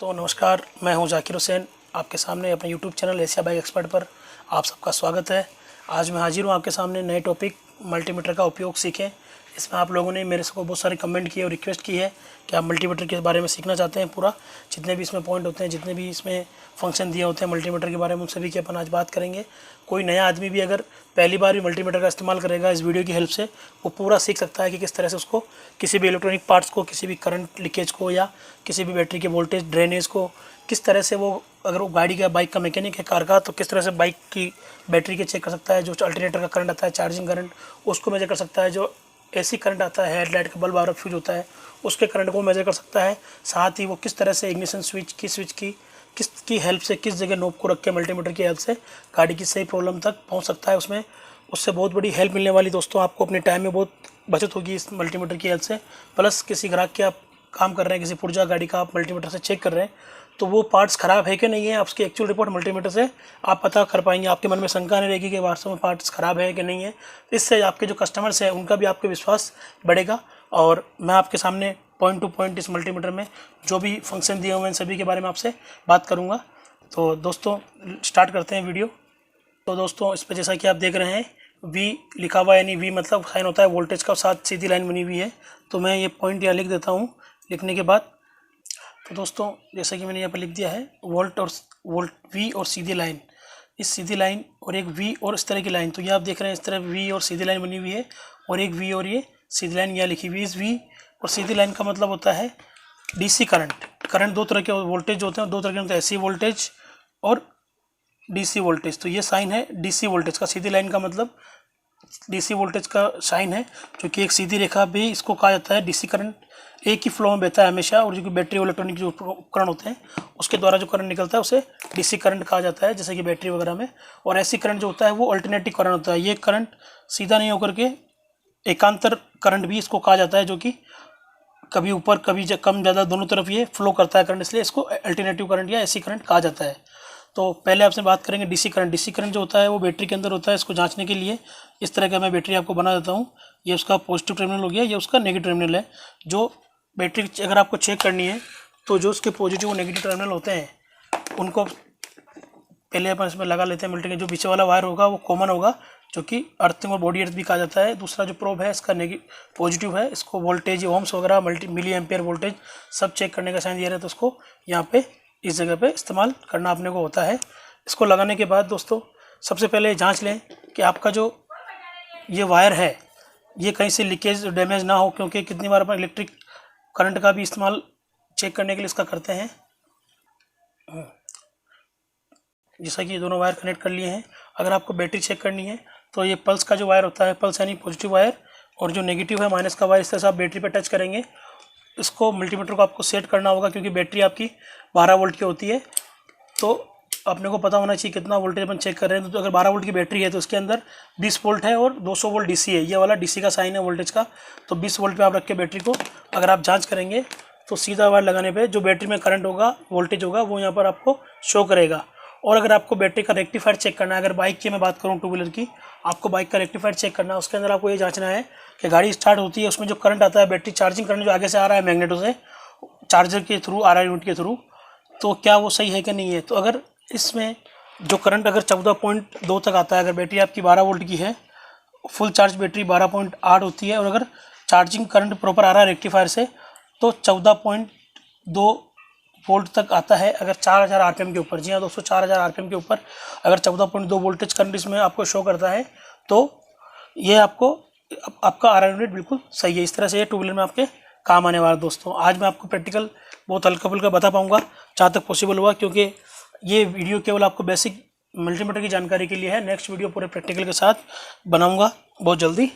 तो नमस्कार, मैं हूं जाकिर हुसैन। आपके सामने अपने YouTube channel Asia bike expert पर आप सबका स्वागत है। आज मैं हाजिर हूं आपके सामने नए टॉपिक मल्टीमीटर का उपयोग सीखें। इसमें आप लोगों ने मेरे से बहुत सारे कमेंट किए और रिक्वेस्ट की है कि आप मल्टीमीटर के बारे में सीखना चाहते हैं। पूरा जितने भी इसमें पॉइंट होते हैं, जितने भी इसमें फंक्शन दिए होते हैं मल्टीमीटर के बारे में, उन सभी की अपन आज बात करेंगे। कोई नया आदमी भी अगर पहली बार भी मल्टीमीटर का इस्तेमाल करेगा इस वीडियो की हेल्प से, वो पूरा सीख सकता है कि किस तरह से उसको किसी भी इलेक्ट्रॉनिक पार्ट्स को, किसी भी करंट लीकेज को या किसी भी बैटरी के वोल्टेज ड्रेनेज को किस तरह से वो, अगर वो गाड़ी का बाइक का मैकेनिक है कार का, तो किस तरह से बाइक की बैटरी के चेक कर सकता है। जो अल्टरनेटर का करंट आता है, चार्जिंग करंट, उसको मेजर कर सकता है। जो एसी करंट आता है, हेडलाइट का बल्ब बार फ्यूज होता है, उसके करंट को मेजर कर सकता है। साथ ही वो किस तरह से इग्निशन स्विच की किसकी हेल्प से, किस जगह नोब को रख के मल्टीमीटर की हेल्प से गाड़ी की सही प्रॉब्लम तक पहुंच सकता है। उससे बहुत बड़ी हेल्प मिलने वाली दोस्तों, आपको अपने टाइम में बहुत बचत होगी इस मल्टीमीटर की हेल्प से। प्लस किसी ग्राहक के आप काम कर रहे हैं, किसी पुर्जा गाड़ी का आप मल्टीमीटर से चेक कर रहे हैं, तो वो पार्ट्स ख़राब है कि नहीं है, आप उसकी एक्चुअल रिपोर्ट मल्टीमीटर से आप पता कर पाएंगे। आपके मन में शंका नहीं रहेगी कि वास्तव में पार्ट्स ख़राब है कि नहीं है। इससे आपके जो कस्टमर्स हैं उनका भी आपके विश्वास बढ़ेगा। और मैं आपके सामने पॉइंट टू पॉइंट इस मल्टीमीटर में जो भी फंक्शन दिए हुए हैं सभी के बारे में आपसे बात करूँगा। तो दोस्तों स्टार्ट करते हैं वीडियो। तो दोस्तों इस पर जैसा कि आप देख रहे हैं V लिखा हुआ है, यानी V मतलब साइन होता है वोल्टेज का, साथ सीधी लाइन बनी हुई है। तो मैं ये पॉइंट यहाँ लिख देता हूँ। लिखने के बाद तो दोस्तों जैसा कि मैंने यहाँ पर लिख दिया है वोल्ट V और सीधी लाइन, इस सीधी लाइन और एक V और इस तरह की लाइन। तो ये आप देख रहे हैं इस तरह V और सीधी लाइन बनी हुई है, और एक V और ये सीधी लाइन यहाँ लिखी हुई है। इस V और सीधी लाइन का मतलब होता है DC करंट दो तरह के वोल्टेज होते हैं, दो तरह के होते हैं, AC वोल्टेज और DC वोल्टेज। तो ये साइन है DC वोल्टेज का, सीधी लाइन का मतलब DC वोल्टेज का साइन है, जो कि एक सीधी रेखा भी इसको कहा जाता है। DC करंट एक ही फ्लो में बहता है हमेशा, और जो कि बैटरी और इलेक्ट्रॉनिक जो उपकरण होते हैं उसके द्वारा जो करंट निकलता है उसे DC करंट कहा जाता है, जैसे कि बैटरी वगैरह में। और ऐसी करंट जो होता है वो अल्टरनेटिव करंट होता है। ये करंट सीधा नहीं होकर के एकांतर करंट भी इसको कहा जाता है, जो कि कभी ऊपर कभी कम ज़्यादा दोनों तरफ ये फ्लो करता है करंट, इसलिए इसको अल्टरनेटिव करंट या ऐसी करंट कहा जाता है। तो पहले आपसे बात करेंगे DC करंट। DC करंट जो होता है वो बैटरी के अंदर होता है। इसको जांचने के लिए इस तरह का मैं बैटरी आपको बना देता हूँ। ये उसका पॉजिटिव टर्मिनल हो गया, ये उसका नेगेटिव टर्मिनल है। जो बैटरी अगर आपको चेक करनी है तो जो उसके पॉजिटिव और नेगेटिव टर्मिनल होते हैं उनको पहले अपन इसमें लगा लेते हैं। मिलते के जो पीछे वाला वायर होगा वो कॉमन होगा, जो कि अर्थिंग और बॉडी अर्थ भी कहा जाता है। दूसरा जो प्रोब है इसका पॉजिटिव है, इसको वोल्टेज ओम्स वगैरह मिली एम्पियर वोल्टेज सब चेक करने का साइन दिया रहता है। तो उसको यहाँ पे इस जगह पे इस्तेमाल करना अपने को होता है। इसको लगाने के बाद दोस्तों सबसे पहले जांच लें कि आपका जो ये वायर है ये कहीं से लीकेज डैमेज ना हो, क्योंकि कितनी बार अपन इलेक्ट्रिक करंट का भी इस्तेमाल चेक करने के लिए इसका करते हैं। जैसा कि ये दोनों वायर कनेक्ट कर लिए हैं। अगर आपको बैटरी चेक करनी है तो ये पल्स का जो वायर होता है, पल्स यानी पॉजिटिव वायर, और जो नेगेटिव है माइनस का वायर, इस तरह से आप बैटरी पे टच करेंगे। इसको मल्टीमीटर को आपको सेट करना होगा, क्योंकि बैटरी आपकी 12 वोल्ट की होती है। तो अपने को पता होना चाहिए कितना वोल्टेज अपन चेक कर रहे हैं। तो अगर 12 वोल्ट की बैटरी है तो इसके अंदर 20 वोल्ट है और 200 वोल्ट DC है। ये वाला DC का साइन है वोल्टेज का। तो 20 वोल्ट पे आप रख के बैटरी को अगर आप जांच करेंगे तो सीधा वायर लगाने पे जो बैटरी में करंट होगा, वोल्टेज होगा, वो यहाँ पर आपको शो करेगा। और अगर आपको बैटरी का रेक्टिफायर चेक करना है, अगर बाइक की मैं बात करूँ, टू व्हीलर की, आपको बाइक का रेक्टिफायर चेक करना है, उसके अंदर आपको ये जांचना है कि गाड़ी स्टार्ट होती है उसमें जो करंट आता है, बैटरी चार्जिंग करंट जो आगे से आ रहा है मैग्नेटो से, चार्जर के थ्रू आ रहा है, यूनिट के थ्रू, तो क्या वो सही है कि नहीं है। तो अगर इसमें जो करंट अगर 14.2 तक आता है, अगर बैटरी आपकी 12 वोल्ट की है, फुल चार्ज बैटरी 12.8 होती है, और अगर चार्जिंग करंट प्रॉपर आ रहा है रेक्टिफायर से तो 14.2 वोल्ट तक आता है। अगर 4000 RPM के ऊपर, जी हाँ दोस्तों 4000 RPM के ऊपर अगर 14.2 वोल्टेज करंट इसमें आपको शो करता है तो ये आपका RR यूनिट बिल्कुल सही है। इस तरह से ये टू व्हीलर में आपके काम आने वाला है। दोस्तों आज मैं आपको प्रैक्टिकल बहुत हल्का फुल्का बता पाऊँगा जहाँ तक पॉसिबल हुआ, क्योंकि ये वीडियो केवल आपको बेसिक मल्टीमीटर की जानकारी के लिए है। नेक्स्ट वीडियो पूरे प्रैक्टिकल के साथ बनाऊँगा बहुत जल्दी।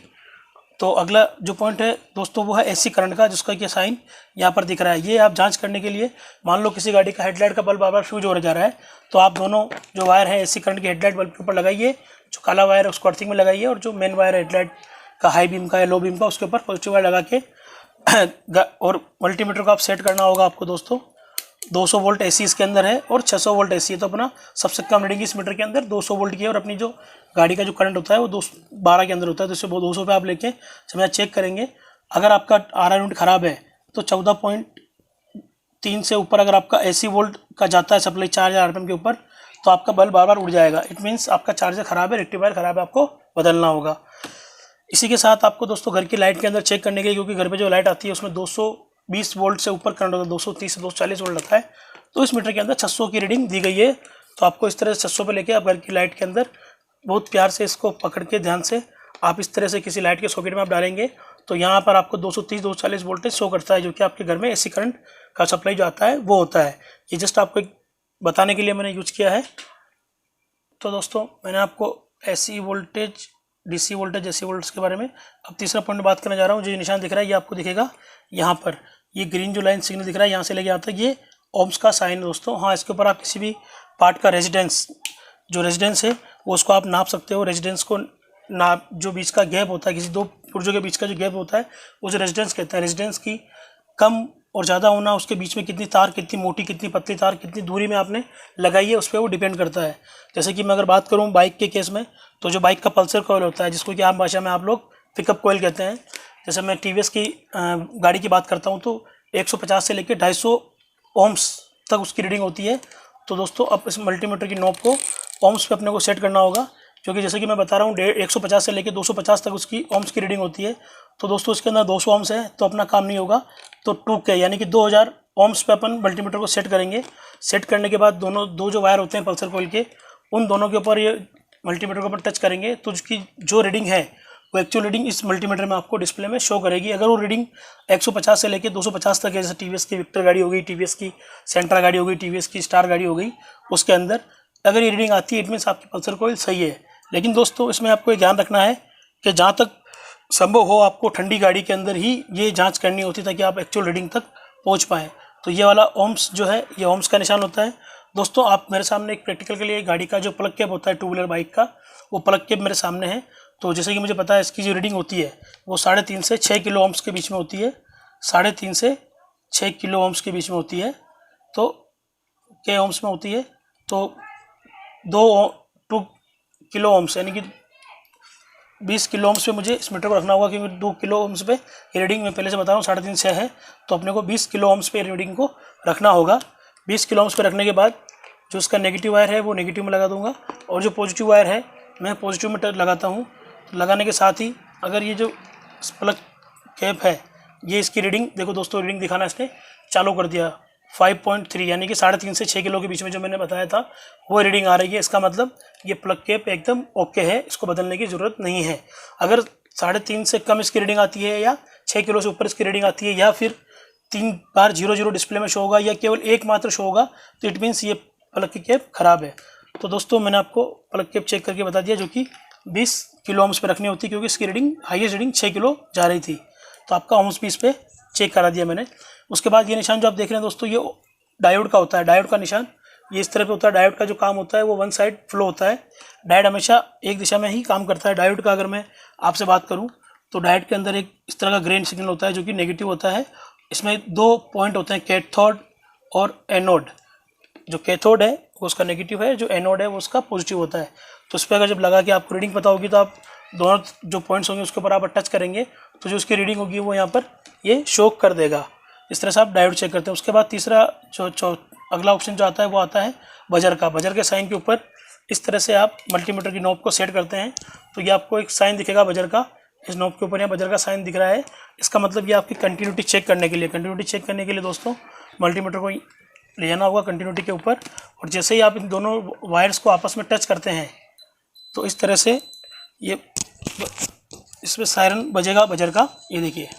तो अगला जो पॉइंट है दोस्तों वो है AC करंट का, जिसका कि साइन यहाँ पर दिख रहा है। ये आप जांच करने के लिए, मान लो किसी गाड़ी का हेडलाइट का बल्ब बार बार फ्यूज हो जा रहा है, तो आप दोनों जो वायर है AC करंट के हेडलाइट बल्ब के ऊपर लगाइए, जो काला वायर है उसको अर्थिंग में लगाइए, और जो मेन वायर है हेडलाइट का हाई बीम का या लो बीम का उसके ऊपर पॉजिटिव वायर लगा के और मल्टीमीटर को आप सेट करना होगा आपको दोस्तों। 200 वोल्ट AC इसके अंदर है और 600 वोल्ट AC है। तो अपना सबसे कम रीडिंग इस मीटर के अंदर 200 वोल्ट की है, और अपनी जो गाड़ी का जो करंट होता है वो 12 के अंदर होता है। तो इससे 200 पे आप लेके जब चेक करेंगे, अगर आपका RR यूनिट ख़राब है तो 3 से ऊपर अगर आपका AC वोल्ट का जाता है सप्लाई 4000 RPM के ऊपर, तो आपका बल्ब बार बार उड़ जाएगा। इट मीन्स आपका चार्जर ख़राब है, रेक्टिफायर ख़राब है, आपको बदलना होगा। इसी के साथ आपको दोस्तों घर की लाइट के अंदर चेक करने के लिए, क्योंकि घर पे जो लाइट आती है उसमें 220 वोल्ट से ऊपर करंट होता है, 230 से 240 वोल्ट आता है। तो इस मीटर के अंदर 600 की रीडिंग दी गई है। तो आपको इस तरह से 600 पे लेके आप घर की लाइट के अंदर बहुत प्यार से इसको पकड़ के ध्यान से आप इस तरह से किसी लाइट के सॉकेट में आप डालेंगे, तो यहाँ पर आपको 230-240 वोल्टेज शो करता है, जो कि आपके घर में AC करंट का सप्लाई जो आता है वो होता है। ये जस्ट आपको एक बताने के लिए मैंने यूज किया है। तो दोस्तों मैंने आपको AC voltage, DC voltage, AC voltage के बारे में अब तीसरा पॉइंट बात करने जा रहा हूँ। जो निशान दिख रहा है ये आपको दिखेगा यहाँ पर, ये ग्रीन जो लाइन सिग्नल दिख रहा है यहाँ से लेके यहाँ तक, ये ओम्स का साइन है दोस्तों। हाँ, इसके ऊपर आप किसी भी पार्ट का रेजिडेंस, जो रेजिडेंस है वो उसको आप नाप सकते हो। रेजिडेंस को नाप, जो बीच का गैप होता है, किसी दो पुर्जों के बीच का जो गैप होता है उसे रेजिडेंस कहते हैं। रेजिडेंस की कम और ज़्यादा होना, उसके बीच में कितनी तार, कितनी मोटी कितनी पतली तार कितनी दूरी में आपने लगाई है, उस पर वो डिपेंड करता है। जैसे कि मैं अगर बात करूँ बाइक के केस में, तो जो बाइक का पल्सर कॉइल होता है, जिसको कि आम भाषा में आप लोग पिकअप कॉइल कहते हैं, जैसे मैं TVS की गाड़ी की बात करता हूँ तो 150 से लेकर 250 ओम्स तक उसकी रीडिंग होती है। तो दोस्तों अब इस मल्टीमीटर की नॉब को ओम्स पे अपने को सेट करना होगा, क्योंकि जैसे कि मैं बता रहा हूँ 150 से लेकर 250 तक उसकी ओम्स की रीडिंग होती है। तो दोस्तों इसके अंदर 200 ओम्स है तो अपना काम नहीं होगा। तो 2K यानी कि 2000 ओम्स पे अपन मल्टीमीटर को सेट करेंगे। सेट करने के बाद दो जो वायर होते हैं पल्सर कॉइल के, उन दोनों के ऊपर ये मल्टीमीटर के ऊपर टच करेंगे, तो उसकी जो रीडिंग है वो एक्चुअल रीडिंग इस मल्टीमीटर में आपको डिस्प्ले में शो करेगी। अगर वो रीडिंग 150 से लेकर 250 तक है, जैसे TVS की विक्टर गाड़ी हो गई, TVS की सेंट्रा गाड़ी हो गई, TVS की स्टार गाड़ी हो गई, उसके अंदर अगर ये रीडिंग आती है, इट मीन्स आपकी पल्सर कॉइल सही है। लेकिन दोस्तों इसमें आपको ये ध्यान रखना है कि जहाँ तक संभव हो आपको ठंडी गाड़ी के अंदर ही ये जांच करनी होती है, ताकि आप एक्चुअल रीडिंग तक पहुँच पाएँ। तो ये वाला ओम्स जो है, ये ओम्स का निशान होता है। दोस्तों आप मेरे सामने एक प्रैक्टिकल के लिए गाड़ी का जो प्लग कैप होता है, 2 व्हीलर बाइक का, वो प्लग कैप मेरे सामने है। तो जैसे कि मुझे पता है इसकी जो रीडिंग होती है वो 3.5 से 6 किलो ओम्स के बीच में होती है। 3.5 से 6 किलो ओम्स के बीच में होती है। तो K ओम्स में होती है, तो 2 किलो ओम्स यानी कि 20 किलो ओम्स पे मुझे इस मीटर को रखना होगा, क्योंकि 2 किलो ओम्स पे रीडिंग मैं पहले से बता रहा हूँ 3.5 से है, तो अपने को 20 किलो ओम्स पे रीडिंग को रखना होगा। 20 किलो ओम्स पे रखने के बाद जो उसका नेगेटिव वायर है वो नेगेटिव में लगा दूंगा, और जो पॉजिटिव वायर है मैं पॉजिटिव में लगाता हूँ। लगाने के साथ ही अगर ये जो प्लग कैप है, ये इसकी रीडिंग देखो दोस्तों, रीडिंग दिखाना इसने चालू कर दिया 5.3 यानी कि 3.5 से 6 किलो के बीच में जो मैंने बताया था वो रीडिंग आ रही है। इसका मतलब ये प्लग कैप एकदम ओके है, इसको बदलने की ज़रूरत नहीं है। अगर 3.5 से कम इसकी रीडिंग आती है, या 6 किलो से ऊपर इसकी रीडिंग आती है, या फिर 3 बार 0 डिस्प्ले में शो होगा, या केवल एक मात्र शो होगा, तो इट मीन्स ये प्लग की कैप ख़राब है। तो दोस्तों मैंने आपको प्लग कैप चेक करके बता दिया, जो कि 20 किलो ओम्स पे रखनी होती है, क्योंकि इसकी रीडिंग हाईएस्ट रीडिंग 6 किलो जा रही थी। तो आपका ओम्स भी इस पर चेक करा दिया मैंने। उसके बाद ये निशान जो आप देख रहे हैं दोस्तों, ये डायोड का होता है। डायोड का निशान ये इस तरह पे होता है। डायोड का जो काम होता है वो वन साइड फ्लो होता है। डायोड हमेशा एक दिशा में ही काम करता है। डायोड का अगर मैं आपसे बात करूं तो डायोड के अंदर एक इस तरह का ग्रेन सिग्नल होता है जो कि नेगेटिव होता है। इसमें 2 पॉइंट होते हैं, कैथोड और एनोड। जो कैथोड है वो उसका नेगेटिव है, जो एनोड है वो उसका पॉजिटिव होता है। तो उस पर अगर जब लगा के आपको रीडिंग पता होगी तो आप दोनों जो पॉइंट्स होंगे उसके ऊपर आप टच करेंगे तो जो उसकी रीडिंग होगी वो यहाँ पर ये शो कर देगा। इस तरह से आप डायोड चेक करते हैं। उसके बाद तीसरा जो अगला ऑप्शन जो आता है वो आता है बजर का। बजर के साइन के ऊपर इस तरह से आप मल्टीमीटर की नॉब को सेट करते हैं तो ये आपको एक साइन दिखेगा बजर का। इस नॉब के ऊपर यहाँ बजर का साइन दिख रहा है। इसका मतलब ये आपकी कंटिन्यूटी चेक करने के लिए दोस्तों मल्टीमीटर को ले जाना होगा कंटिन्यूटी के ऊपर, और जैसे ही आप इन दोनों वायर्स को आपस में टच करते हैं तो इस तरह से ये इसमें सायरन बजेगा बजर का। ये देखिए,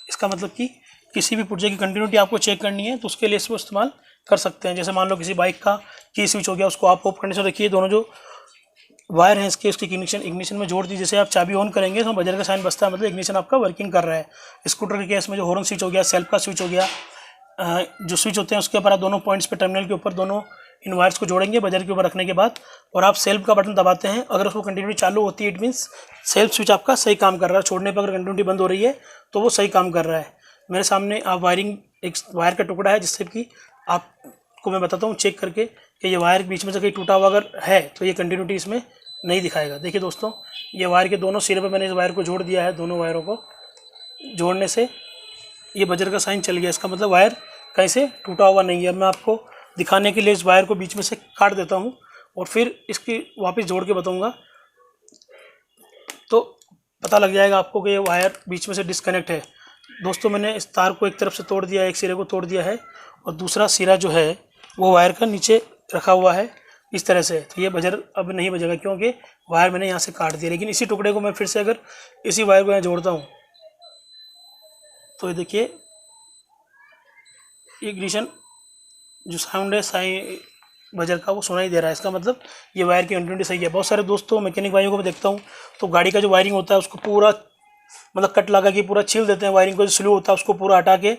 इसका मतलब कि किसी भी पुर्जे की कंटिन्यूटी आपको चेक करनी है तो उसके लिए इसको इस्तेमाल कर सकते हैं। जैसे मान लो किसी बाइक का की स्विच हो गया, उसको आप ऑफ करने से देखिए दोनों जो वायर हैं इसके उसकी इग्निशन में जोड़ दी। जैसे आप चाबी ऑन करेंगे तो बजर का साइन बजता है, मतलब इग्निशन आपका वर्किंग कर रहा है। स्कूटर के केस में जो हॉर्न स्विच हो गया, सेल्फ का स्विच हो गया, जो स्विच होते हैं उसके ऊपर आप दोनों पॉइंट्स पे टर्मिनल के ऊपर दोनों इन वायर्स को जोड़ेंगे बजर के ऊपर रखने के बाद, और आप सेल्फ का बटन दबाते हैं। अगर उसको कंटिन्यूटी चालू होती है इट मीन्स सेल्फ स्विच आपका सही काम कर रहा है। छोड़ने पर अगर कंटिन्यूटी बंद हो रही है तो वो सही काम कर रहा है। मेरे सामने आप वायरिंग एक वायर का टुकड़ा है जिससे कि आपको मैं बताता हूँ चेक करके कि ये वायर बीच में से कहीं टूटा हुआ अगर है तो ये कंटिन्यूटी इसमें नहीं दिखाएगा। देखिए दोस्तों, ये वायर के दोनों सिरे पे मैंने इस वायर को जोड़ दिया है। दोनों वायरों को जोड़ने से ये बजर का साइन चल गया, इसका मतलब वायर कहीं से टूटा हुआ नहीं है। मैं आपको दिखाने के लिए इस वायर को बीच में से काट देता हूँ और फिर इसकी वापस जोड़ के बताऊँगा, तो पता लग जाएगा आपको कि ये वायर बीच में से डिस्कनेक्ट है। दोस्तों मैंने इस तार को एक तरफ से तोड़ दिया है, एक सिरे को तोड़ दिया है और दूसरा सिरा जो है वो वायर का नीचे रखा हुआ है इस तरह से। तो ये बजर अब नहीं बजेगा क्योंकि वायर मैंने यहाँ से काट दिया। लेकिन इसी टुकड़े को मैं फिर से अगर इसी वायर को यहाँ जोड़ता हूँ तो ये देखिए इग्निशन जो साउंड है साई बजर का वो सुनाई दे रहा है। इसका मतलब ये वायर की कंटिन्यूटी सही है। बहुत सारे दोस्तों मैकेनिक भाइयों को मैं देखता हूँ तो गाड़ी का जो वायरिंग होता है उसको पूरा मतलब कट लगा के पूरा छील देते हैं, वायरिंग को जो स्लू होता है उसको पूरा हटा के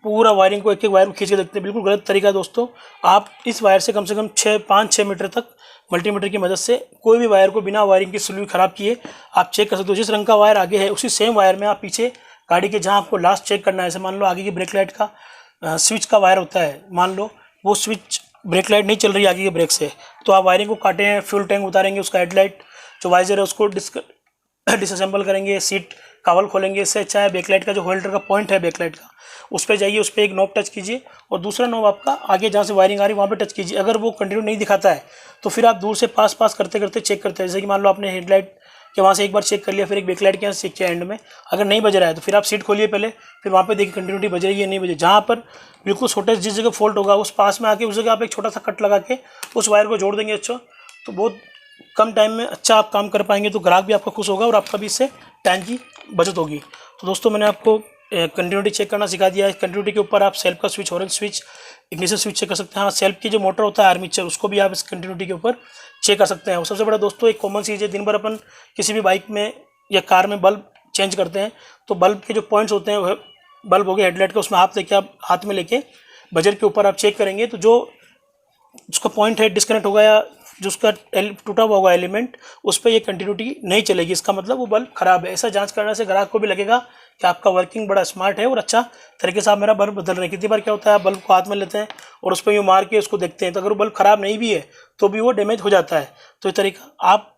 पूरा वायरिंग को एक एक वायर को खींच के देखते हैं। बिल्कुल गलत तरीका है दोस्तों। आप इस वायर से कम 5-6 मीटर तक मल्टीमीटर की मदद से कोई भी वायर को बिना वायरिंग की स्लू खराब किए आप चेक कर सकते हो। जिस रंग का वायर आगे है उसी सेम वायर में आप पीछे गाड़ी के जहाँ आपको लास्ट चेक करना है, जैसे मान लो आगे की ब्रेक लाइट का स्विच का वायर होता है, मान लो वो स्विच ब्रेक लाइट नहीं चल रही आगे के ब्रेक से, तो आप वायरिंग को काटे हैं, फ्यूल टैंक उतारेंगे, उसका हेडलाइट जो वाइजर है उसको डिसअसेंबल करेंगे, सीट कवर खोलेंगे। इससे अच्छा है बैकलाइट का जो होल्डर का पॉइंट है बैकलाइट का उस पर जाइए, उस पर एक नॉब टच कीजिए और दूसरा नॉब आपका आगे जहाँ से वायरिंग आ रही है वहाँ पे टच कीजिए। अगर वो कंटिन्यू नहीं दिखाता है तो फिर आप दूर से पास करते करते चेक करते हैं। जैसे कि मान लो आपने हेडलाइट के वहाँ से एक बार चेक कर लिया, फिर एक बैकलाइट के यहाँ चेक किया एंड में, अगर नहीं बज रहा है तो फिर आप सीट खोलिए पहले, फिर वहाँ पे देखिए कंटिन्यूटी बज रही है नहीं बजे। जहाँ पर बिल्कुल छोटे जिस जगह फॉल्ट होगा उस पास में आके उस जगह आप एक छोटा सा कट लगा के उस वायर को जोड़ देंगे अच्छा, तो बहुत कम टाइम में अच्छा आप काम कर पाएंगे। तो ग्राहक भी आपका खुश होगा और आपका भी इससे टाइम की बचत होगी। तो दोस्तों मैंने आपको कंटिन्यूटी चेक करना सिखा दिया है। कंटिन्यूटी के ऊपर आप सेल्फ का switch, orange switch, ignition switch check कर सकते हैं। हाँ, सेल्फ की जो मोटर होता है आर्मीचर उसको भी आप इस कंटिन्यूटी के ऊपर चेक कर सकते हैं। और सबसे बड़ा दोस्तों एक कॉमन चीज़ है, दिन भर अपन किसी भी बाइक में या कार में बल्ब चेंज करते हैं तो बल्ब के जो पॉइंट्स होते हैं वह बल्ब हो गया हेडलाइट का, उसमें हाथ में लेके बजर के ऊपर आप चेक करेंगे तो जो उसका पॉइंट है डिस्कनेक्ट होगा या जो उसका टूटा हुआ होगा एलिमेंट उस पर ये कंटिन्यूटी नहीं चलेगी, इसका मतलब वो बल्ब खराब है। ऐसा जांच करने से ग्राहक को भी लगेगा कि आपका वर्किंग बड़ा स्मार्ट है और अच्छा तरीके से आप मेरा बल्ब बदल रहे हैं। कितनी बार क्या होता है आप बल्ब को हाथ में लेते हैं और उस पर यूँ मार के उसको देखते हैं, तो अगर वो बल्ब खराब नहीं भी है तो भी वो डैमेज हो जाता है। तो ये तरीका आपको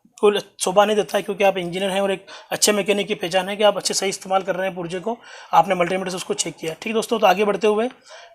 शोभा नहीं देता है क्योंकि आप इंजीनियर हैं और एक अच्छे मैकेनिक की पहचान है कि आप अच्छे सही इस्तेमाल कर रहे हैं पुर्जे को, आपने मल्टीमीटर से उसको चेक किया। ठीक दोस्तों, तो आगे बढ़ते हुए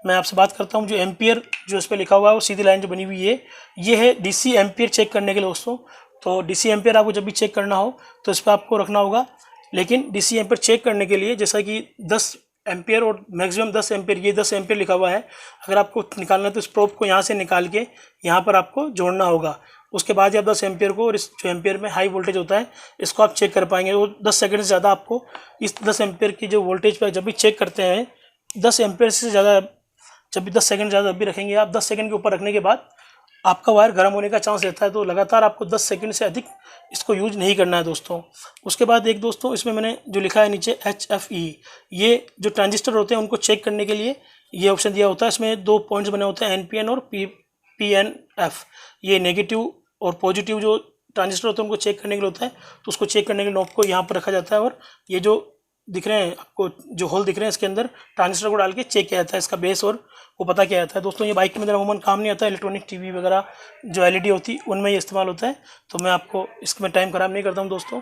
मैं आपसे बात करता हूँ जो एम्पियर जो इस पर लिखा हुआ है वो सीधी लाइन जो बनी हुई है ये है डीसी एम्पियर चेक करने के लिए दोस्तों। तो डीसी एम्पियर आपको जब भी चेक करना हो तो इस पर आपको रखना होगा। लेकिन डीसी एम्पियर चेक करने के लिए जैसा कि 10 एम्पियर और मैक्सिमम 10 एम्पियर, ये 10 एम्पियर लिखा हुआ है, अगर आपको निकालना है तो इस प्रोब को यहाँ से निकाल के यहाँ पर आपको जोड़ना होगा। उसके बाद आप 10 एम्पियर को और इस जो एम्पियर में हाई वोल्टेज होता है इसको आप चेक कर पाएंगे। वो 10 सेकंड से ज़्यादा आपको इस 10 एम्पियर की जो वोल्टेज पर जब भी चेक करते हैं 10 एम्पियर से ज़्यादा, जब भी 10 सेकंड ज़्यादा जब भी रखेंगे आप 10 सेकंड के ऊपर रखने के बाद आपका वायर गर्म होने का चांस रहता है। तो लगातार आपको 10 सेकंड से अधिक इसको यूज नहीं करना है दोस्तों। उसके बाद एक दोस्तों इसमें मैंने जो लिखा है नीचे HFE, ये जो ट्रांजिस्टर होते हैं उनको चेक करने के लिए ये ऑप्शन दिया होता है। इसमें 2 पॉइंट्स बने होते हैं NPN और PNF, ये नेगेटिव और पॉजिटिव जो ट्रांजिस्टर होते हैं उनको चेक करने के लिए होता है। तो उसको चेक करने के लिए नॉब को यहाँ पर रखा जाता है और ये जो दिख रहे हैं आपको जो होल दिख रहे हैं इसके अंदर ट्रांजिस्टर को डाल के चेक किया जाता है, इसका बेस और वो पता किया जाता है। दोस्तों ये बाइक के अंदर अमूमन काम नहीं आता है, इलेक्ट्रॉनिक टीवी वगैरह जो LED होती है उनमें ये इस्तेमाल होता है। तो मैं आपको इसमें टाइम ख़राब नहीं करता हूँ दोस्तों।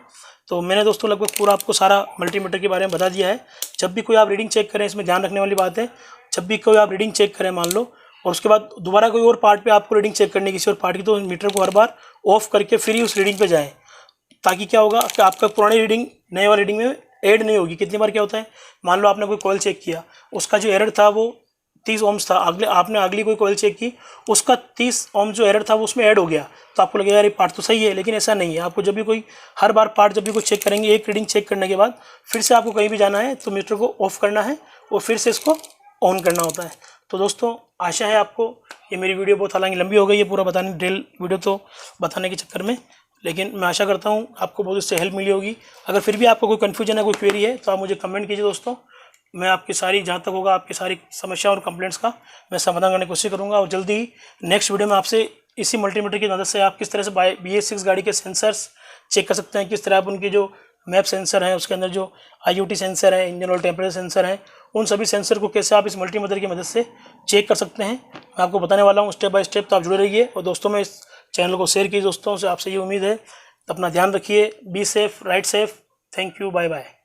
तो मैंने दोस्तों लगभग पूरा आपको सारा मल्टीमीटर के बारे में बता दिया है। जब भी कोई आप रीडिंग चेक करें, इसमें ध्यान रखने वाली बात है, जब भी कोई आप रीडिंग चेक करें मान लो और उसके बाद दोबारा कोई और पार्ट पे आपको रीडिंग चेक करनी किसी और पार्ट की, तो मीटर को हर बार ऑफ करके फिर ही उस रीडिंग पे जाएं, ताकि क्या होगा कि आपका पुरानी रीडिंग नए वाली रीडिंग में ऐड नहीं होगी। कितनी बार क्या होता है, मान लो आपने कोई कॉइल चेक किया, उसका जो एरर था वो 30 ओम्स था, आपने अगली कोई कॉइल चेक की, उसका 30 ओम जो एरर था वो उसमें ऐड हो गया, तो आपको लगेगा यार ये पार्ट तो सही है, लेकिन ऐसा नहीं है। आपको जब भी कोई हर बार पार्ट जब भी कोई चेक करेंगे, एक रीडिंग चेक करने के बाद फिर से आपको कहीं भी जाना है तो मीटर को ऑफ करना है और फिर से इसको ऑन करना होता है। तो दोस्तों आशा है आपको ये मेरी वीडियो बहुत हालांकि लंबी हो गई है पूरा बताने ड्रिल वीडियो तो बताने के चक्कर में, लेकिन मैं आशा करता हूँ आपको बहुत इससे हेल्प मिली होगी। अगर फिर भी आपको कोई कन्फ्यूजन है, कोई क्वेरी है तो आप मुझे कमेंट कीजिए दोस्तों। मैं आपकी सारी जहाँ तक होगा आपकी सारी समस्या और कंप्लेंट्स का मैं समाधान करने की कोशिश करूँगा। और जल्दी ही नेक्स्ट वीडियो में आपसे इसी मल्टीमीटर की मदद से आप किस तरह से BS6 गाड़ी के सेंसर्स चेक कर सकते हैं, किस तरह आप उनकी जो मैप सेंसर है उसके अंदर जो IoT सेंसर है, इंजन ऑयल टेम्परेचर सेंसर है, उन सभी सेंसर को कैसे आप इस मल्टीमीटर की मदद से चेक कर सकते हैं, मैं आपको बताने वाला हूँ स्टेप बाय स्टेप। तो आप जुड़े रहिए और दोस्तों में इस चैनल को शेयर कीजिए दोस्तों से। आपसे ये उम्मीद है अपना ध्यान रखिए, be safe, ride safe. Thank you, bye bye.